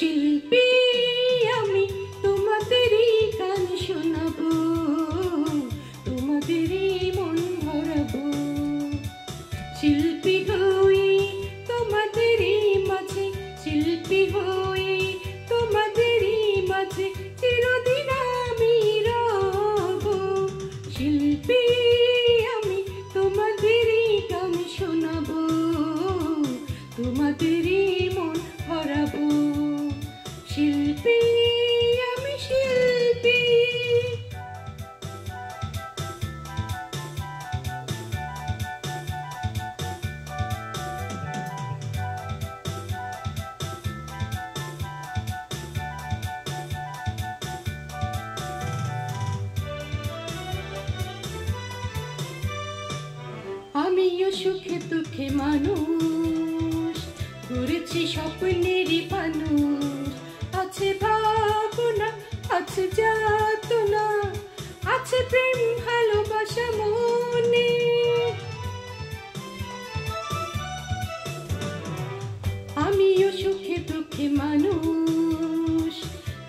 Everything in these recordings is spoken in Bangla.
শিল্পী আমি তোমাদেরই গান শোনাবো, তোমাদেরই মন ভরাবো। শিল্পী হই তোমাদেরই মাঝে, শিল্পী হই তোমাদেরই মাঝে, চিরদিন আমি রব। শিল্পী আমি তোমাদেরই গান শোনাবো, তোমাদেরই মন ভরাবো। শিল্পী আমি শিল্পী। আমিও সুখে দুঃখে মানুষ, ঘুরেছি স্বপ্নেরই মানুষ। আছে ভাবনা, আছে যাতনা, আছে প্রেম ভালোবাসা মনে। আমিও সুখে দুঃখে মানুষ,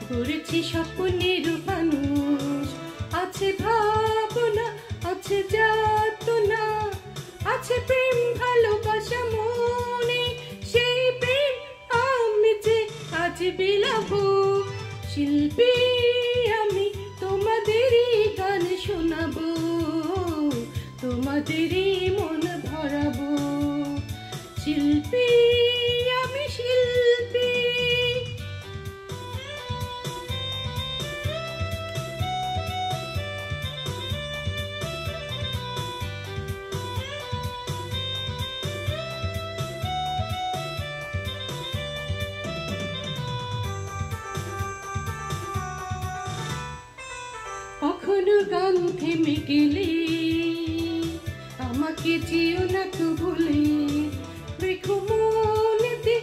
ঘুরেছি স্বপ্নের মানুষ। আছে ভাবনা, আছে যাতনা, আছে প্রেম ভালোবাসা মনে। সেই প্রেম আমি যে আজ বিলাবো। শিল্পী আমি তোমাদেরই গান শোনাবো, তোমাদেরই মন ভরাবো। শিল্পী আমি শিল্পী। কখনো গান থেমে গেলে আমাকে যেও না তো ভুলে। দেখো মনেতে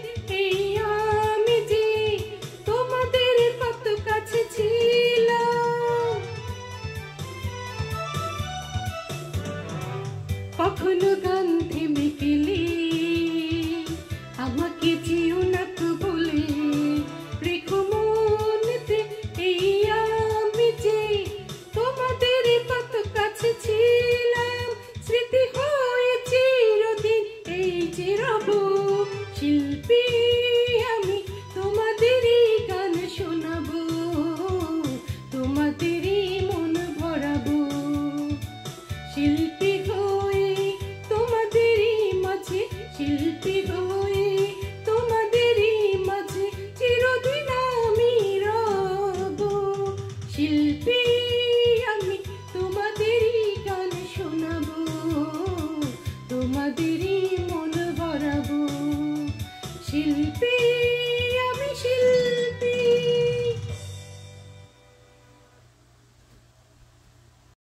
এই আমি যে তোমাদের কত কাছে ছিলাম। কখনো